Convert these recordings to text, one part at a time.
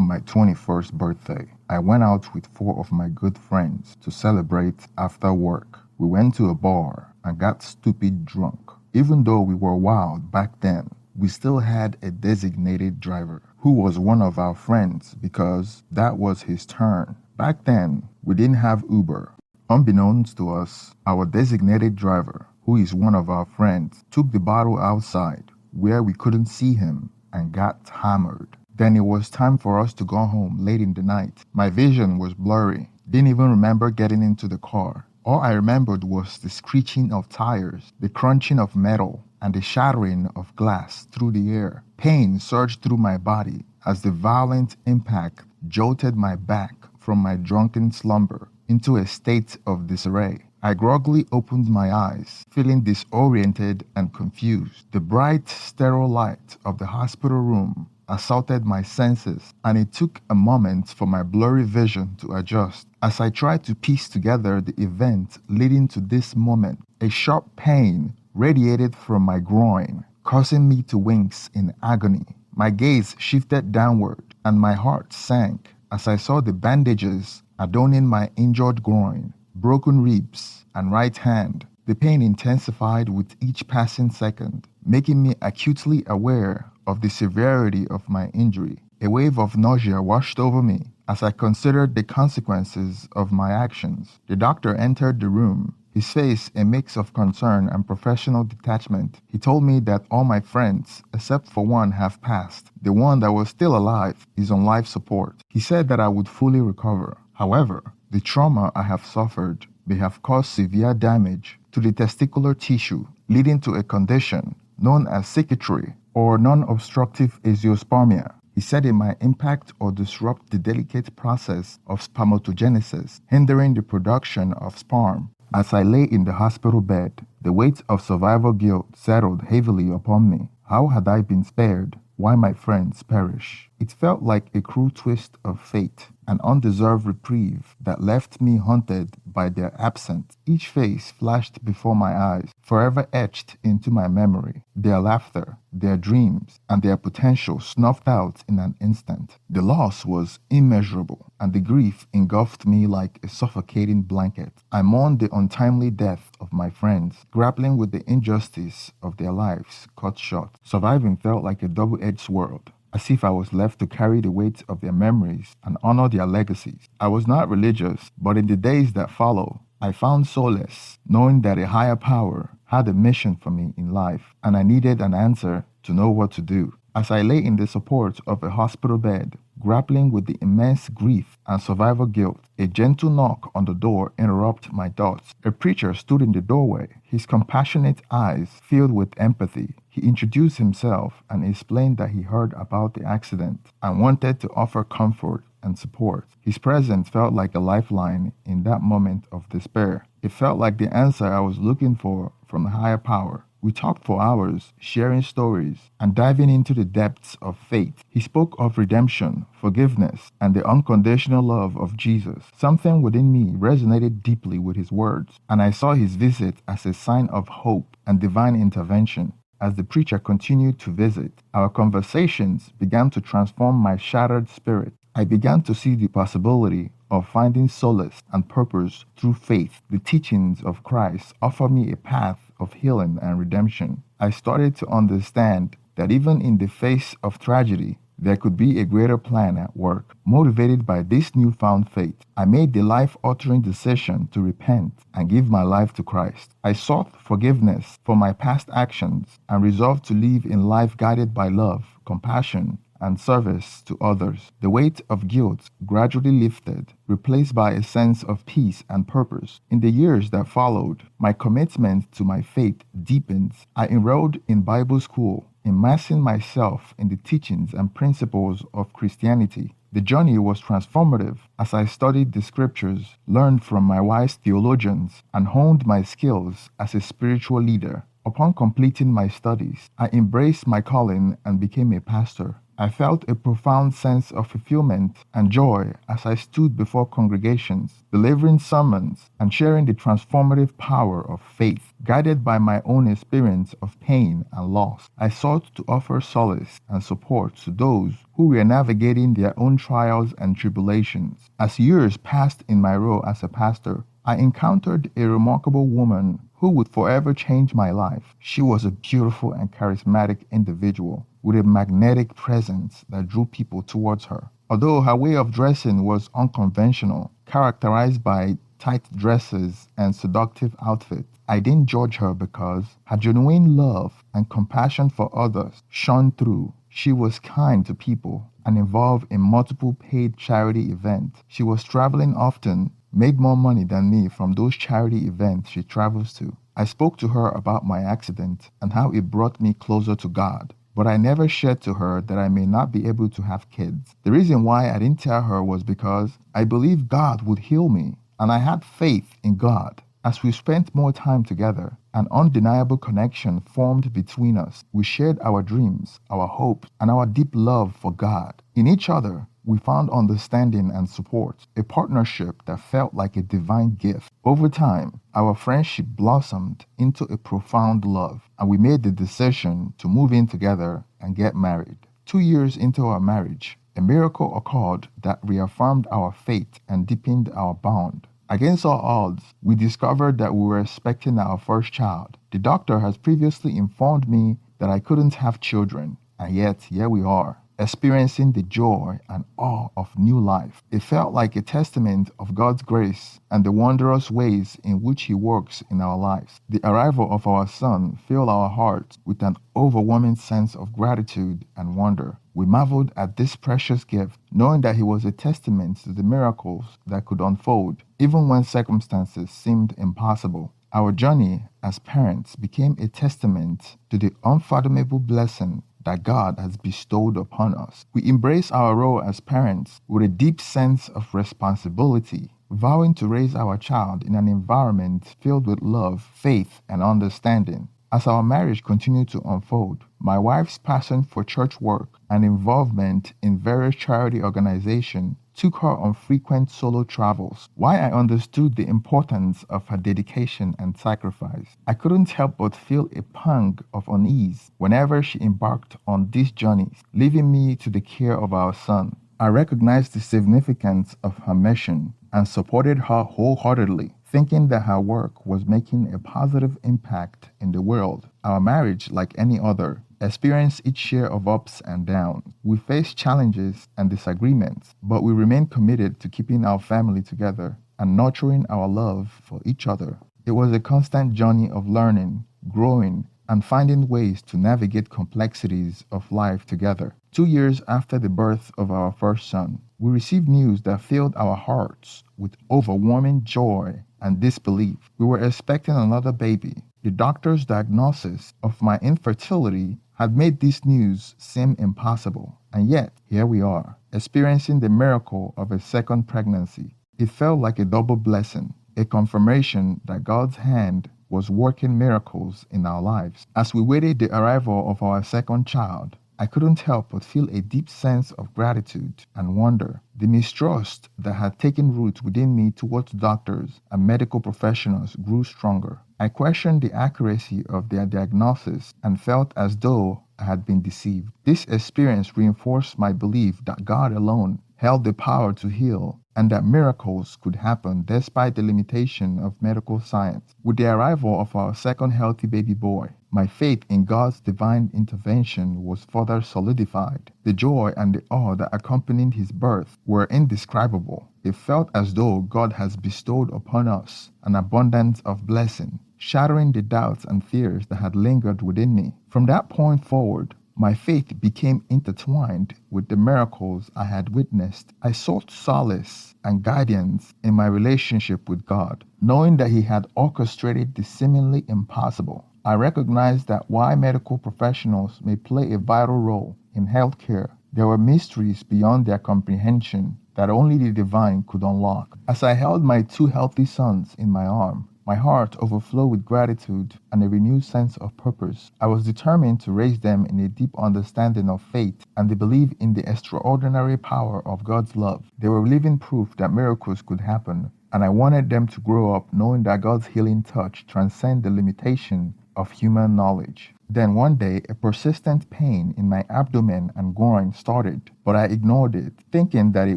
On my 21st birthday, I went out with four of my good friends to celebrate after work. We went to a bar and got stupid drunk. Even though we were wild back then, we still had a designated driver who was one of our friends because that was his turn. Back then, we didn't have Uber. Unbeknownst to us, our designated driver, who is one of our friends, took the bottle outside where we couldn't see him and got hammered. Then it was time for us to go home late in the night. My vision was blurry. Didn't even remember getting into the car. All I remembered was the screeching of tires, the crunching of metal, and the shattering of glass through the air. Pain surged through my body as the violent impact jolted my back from my drunken slumber into a state of disarray. I groggily opened my eyes, feeling disoriented and confused. The bright, sterile light of the hospital room assaulted my senses, and it took a moment for my blurry vision to adjust. As I tried to piece together the event leading to this moment, a sharp pain radiated from my groin, causing me to wince in agony. My gaze shifted downward, and my heart sank as I saw the bandages adorning my injured groin, broken ribs, and right hand. The pain intensified with each passing second, making me acutely aware of the severity of my injury. A wave of nausea washed over me as I considered the consequences of my actions. The doctor entered the room, his face a mix of concern and professional detachment. He told me that all my friends, except for one, have passed. The one that was still alive is on life support. He said that I would fully recover. However, the trauma I have suffered may have caused severe damage to the testicular tissue, leading to a condition known as cicatrix or non-obstructive azoospermia. He said it might impact or disrupt the delicate process of spermatogenesis, hindering the production of sperm. As I lay in the hospital bed, the weight of survival guilt settled heavily upon me. How had I been spared? Why my friends perish? It felt like a cruel twist of fate, an undeserved reprieve that left me haunted by their absence. Each face flashed before my eyes, forever etched into my memory. Their laughter, their dreams, and their potential snuffed out in an instant. The loss was immeasurable, and the grief engulfed me like a suffocating blanket. I mourned the untimely death of my friends, grappling with the injustice of their lives cut short. Surviving felt like a double-edged sword, as if I was left to carry the weight of their memories and honor their legacies. I was not religious, but in the days that followed, I found solace, knowing that a higher power had a mission for me in life, and I needed an answer to know what to do. As I lay in the support of a hospital bed, grappling with the immense grief and survival guilt, a gentle knock on the door interrupted my thoughts. A preacher stood in the doorway, his compassionate eyes filled with empathy. He introduced himself and explained that he heard about the accident and wanted to offer comfort and support. His presence felt like a lifeline in that moment of despair. It felt like the answer I was looking for from a higher power. We talked for hours, sharing stories and diving into the depths of faith. He spoke of redemption, forgiveness, and the unconditional love of Jesus. Something within me resonated deeply with his words, and I saw his visit as a sign of hope and divine intervention. As the preacher continued to visit, our conversations began to transform my shattered spirit. I began to see the possibility of finding solace and purpose through faith. The teachings of Christ offer me a path of healing and redemption. I started to understand that even in the face of tragedy, there could be a greater plan at work. Motivated by this newfound faith, I made the life-altering decision to repent and give my life to Christ. I sought forgiveness for my past actions and resolved to live in life guided by love, compassion, and service to others. The weight of guilt gradually lifted, replaced by a sense of peace and purpose. In the years that followed, my commitment to my faith deepened. I enrolled in Bible school, immersing myself in the teachings and principles of Christianity. The journey was transformative as I studied the scriptures, learned from my wise theologians, and honed my skills as a spiritual leader. Upon completing my studies, I embraced my calling and became a pastor. I felt a profound sense of fulfillment and joy as I stood before congregations, delivering sermons and sharing the transformative power of faith. Guided by my own experience of pain and loss, I sought to offer solace and support to those who were navigating their own trials and tribulations. As years passed in my role as a pastor, I encountered a remarkable woman who would forever change my life. She was a beautiful and charismatic individual with a magnetic presence that drew people towards her. Although her way of dressing was unconventional, characterized by tight dresses and seductive outfits, I didn't judge her because her genuine love and compassion for others shone through. She was kind to people and involved in multiple paid charity events. She was traveling often, made more money than me from those charity events she travels to. I spoke to her about my accident and how it brought me closer to God. But I never shared to her that I may not be able to have kids. The reason why I didn't tell her was because I believed God would heal me, and I had faith in God. As we spent more time together, an undeniable connection formed between us. We shared our dreams, our hopes, and our deep love for God. In each other, we found understanding and support, a partnership that felt like a divine gift. Over time, our friendship blossomed into a profound love, and we made the decision to move in together and get married. 2 years into our marriage, a miracle occurred that reaffirmed our faith and deepened our bond. Against all odds, we discovered that we were expecting our first child. The doctor has previously informed me that I couldn't have children, and yet here we are, experiencing the joy and awe of new life. It felt like a testament of God's grace and the wondrous ways in which He works in our lives. The arrival of our son filled our hearts with an overwhelming sense of gratitude and wonder. We marveled at this precious gift, knowing that he was a testament to the miracles that could unfold, even when circumstances seemed impossible. Our journey as parents became a testament to the unfathomable blessing that God has bestowed upon us. We embrace our role as parents with a deep sense of responsibility, vowing to raise our child in an environment filled with love, faith, and understanding. As our marriage continued to unfold, my wife's passion for church work and involvement in various charity organizations took her on frequent solo travels. While I understood the importance of her dedication and sacrifice, I couldn't help but feel a pang of unease whenever she embarked on these journeys, leaving me to the care of our son. I recognized the significance of her mission and supported her wholeheartedly, thinking that her work was making a positive impact in the world. Our marriage, like any other, experienced its share of ups and downs. We faced challenges and disagreements, but we remained committed to keeping our family together and nurturing our love for each other. It was a constant journey of learning, growing, and finding ways to navigate complexities of life together. 2 years after the birth of our first son, we received news that filled our hearts with overwhelming joy and disbelief. We were expecting another baby. The doctor's diagnosis of my infertility had made this news seem impossible. And yet, here we are, experiencing the miracle of a second pregnancy. It felt like a double blessing, a confirmation that God's hand was working miracles in our lives. As we waited the arrival of our second child, I couldn't help but feel a deep sense of gratitude and wonder. The mistrust that had taken root within me towards doctors and medical professionals grew stronger. I questioned the accuracy of their diagnosis and felt as though I had been deceived. This experience reinforced my belief that God alone held the power to heal and that miracles could happen despite the limitation of medical science. With the arrival of our second healthy baby boy, my faith in God's divine intervention was further solidified. The joy and the awe that accompanied his birth were indescribable. It felt as though God has bestowed upon us an abundance of blessing, shattering the doubts and fears that had lingered within me. From that point forward, my faith became intertwined with the miracles I had witnessed. I sought solace and guidance in my relationship with God, knowing that He had orchestrated the seemingly impossible. I recognized that while medical professionals may play a vital role in healthcare, there were mysteries beyond their comprehension that only the divine could unlock. As I held my 2 healthy sons in my arm, My heart overflowed with gratitude and a renewed sense of purpose. I was determined to raise them in a deep understanding of faith and the belief in the extraordinary power of God's love. They were living proof that miracles could happen, and I wanted them to grow up knowing that God's healing touch transcends the limitation of human knowledge. Then one day, a persistent pain in my abdomen and groin started, but I ignored it, thinking that it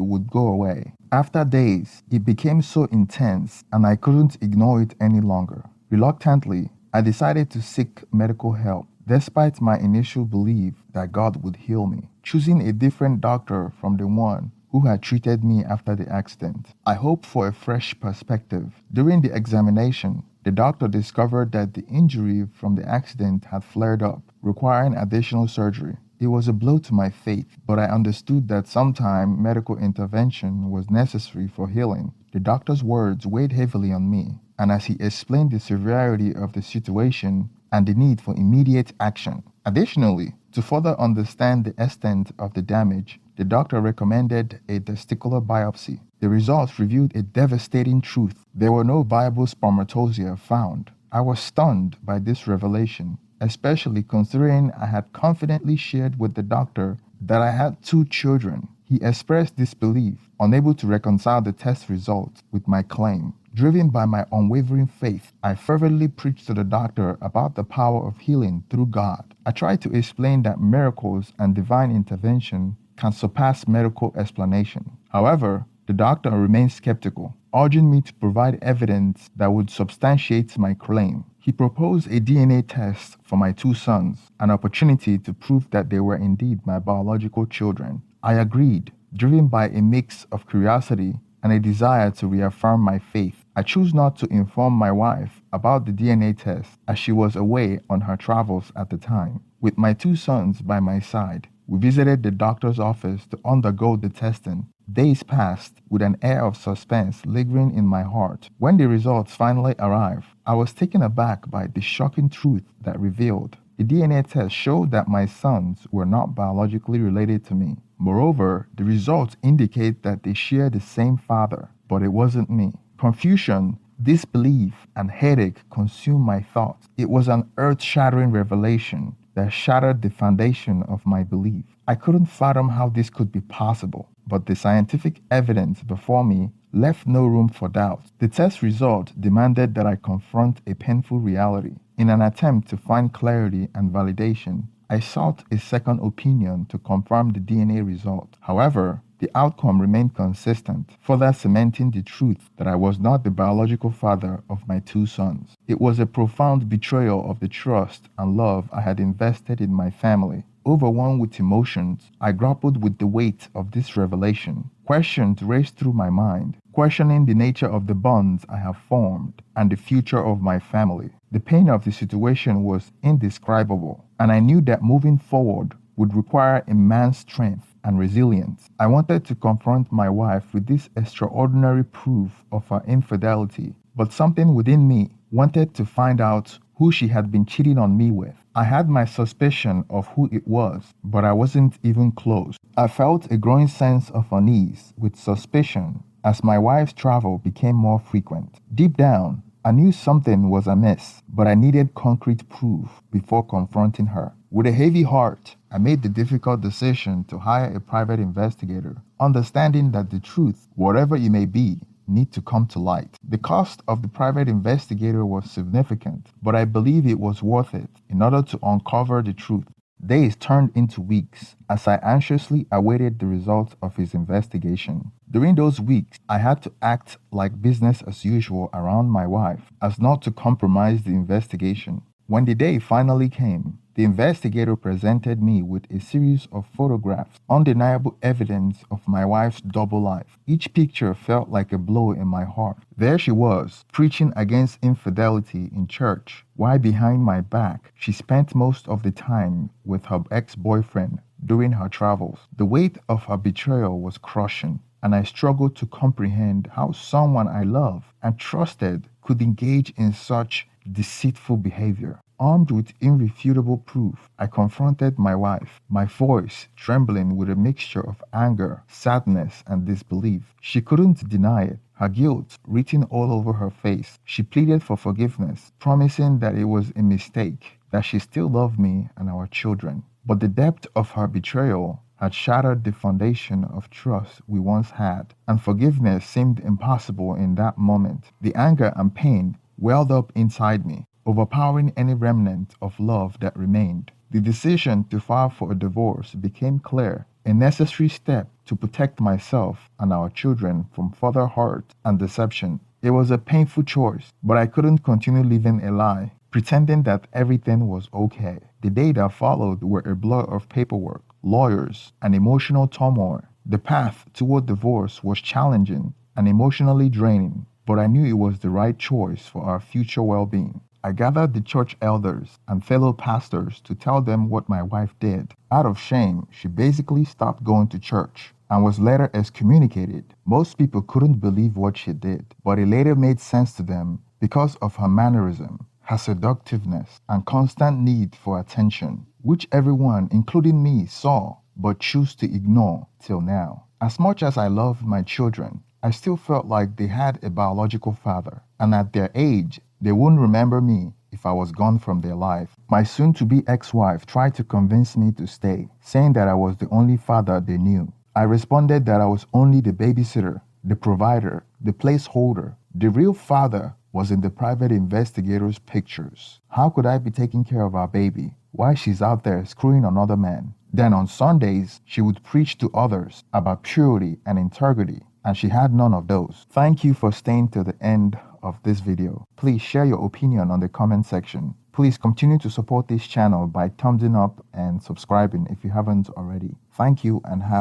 would go away. After days, it became so intense and I couldn't ignore it any longer. Reluctantly, I decided to seek medical help, despite my initial belief that God would heal me, choosing a different doctor from the one who had treated me after the accident. I hoped for a fresh perspective. During the examination, the doctor discovered that the injury from the accident had flared up, requiring additional surgery. It was a blow to my faith, but I understood that sometime medical intervention was necessary for healing. The doctor's words weighed heavily on me, and as he explained the severity of the situation and the need for immediate action. Additionally, to further understand the extent of the damage, the doctor recommended a testicular biopsy. The results revealed a devastating truth. There were no viable spermatozoa found. I was stunned by this revelation, especially considering I had confidently shared with the doctor that I had 2 children. He expressed disbelief, unable to reconcile the test results with my claim. Driven by my unwavering faith, I fervently preached to the doctor about the power of healing through God. I tried to explain that miracles and divine intervention can surpass medical explanation. However, the doctor remained skeptical, urging me to provide evidence that would substantiate my claim. He proposed a DNA test for my 2 sons, an opportunity to prove that they were indeed my biological children. I agreed, driven by a mix of curiosity and a desire to reaffirm my faith. I chose not to inform my wife about the DNA test as she was away on her travels at the time. With my 2 sons by my side, we visited the doctor's office to undergo the testing. Days passed with an air of suspense lingering in my heart. When the results finally arrived, I was taken aback by the shocking truth that revealed. The DNA test showed that my sons were not biologically related to me. Moreover, the results indicate that they share the same father, but it wasn't me. Confusion, disbelief, and headache consumed my thoughts. It was an earth-shattering revelation that shattered the foundation of my belief. I couldn't fathom how this could be possible, but the scientific evidence before me left no room for doubt. The test result demanded that I confront a painful reality. In an attempt to find clarity and validation, I sought a second opinion to confirm the DNA result. However, the outcome remained consistent, further cementing the truth that I was not the biological father of my 2 sons. It was a profound betrayal of the trust and love I had invested in my family. Overwhelmed with emotions, I grappled with the weight of this revelation. Questions raced through my mind, questioning the nature of the bonds I have formed and the future of my family. The pain of the situation was indescribable, and I knew that moving forward would require immense strength and resilience. I wanted to confront my wife with this extraordinary proof of her infidelity, but something within me wanted to find out who she had been cheating on me with. I had my suspicion of who it was, but I wasn't even close. I felt a growing sense of unease with suspicion as my wife's travel became more frequent. Deep down, I knew something was amiss, but I needed concrete proof before confronting her. With a heavy heart, I made the difficult decision to hire a private investigator, understanding that the truth, whatever it may be, need to come to light. The cost of the private investigator was significant, but I believe it was worth it in order to uncover the truth. Days turned into weeks as I anxiously awaited the results of his investigation. During those weeks, I had to act like business as usual around my wife, as not to compromise the investigation. When the day finally came, the investigator presented me with a series of photographs, undeniable evidence of my wife's double life. Each picture felt like a blow in my heart. There she was, preaching against infidelity in church, while behind my back, she spent most of the time with her ex-boyfriend during her travels. The weight of her betrayal was crushing, and I struggled to comprehend how someone I loved and trusted could engage in such deceitful behavior. Armed with irrefutable proof, I confronted my wife, my voice trembling with a mixture of anger, sadness, and disbelief. She couldn't deny it. Her guilt written all over her face. She pleaded for forgiveness, promising that it was a mistake, that she still loved me and our children. But the depth of her betrayal had shattered the foundation of trust we once had, and forgiveness seemed impossible in that moment. The anger and pain welled up inside me, overpowering any remnant of love that remained. The decision to file for a divorce became clear, a necessary step to protect myself and our children from further hurt and deception. It was a painful choice, but I couldn't continue living a lie, pretending that everything was okay. The day that followed were a blur of paperwork, lawyers, and emotional turmoil. The path toward divorce was challenging and emotionally draining, but I knew it was the right choice for our future well-being. I gathered the church elders and fellow pastors to tell them what my wife did. Out of shame, she basically stopped going to church and was later excommunicated. Most people couldn't believe what she did, but it later made sense to them because of her mannerism, her seductiveness, and constant need for attention, which everyone, including me, saw but chose to ignore till now. As much as I loved my children, I still felt like they had a biological father, and at their age, they wouldn't remember me if I was gone from their life. My soon-to-be ex-wife tried to convince me to stay, saying that I was the only father they knew. I responded that I was only the babysitter, the provider, the placeholder. The real father was in the private investigator's pictures. How could I be taking care of our baby while she's out there screwing another man? Then on Sundays, she would preach to others about purity and integrity, and she had none of those. Thank you for staying to the end of this video. Please share your opinion on the comment section. Please continue to support this channel by thumbsing up and subscribing if you haven't already. Thank you and have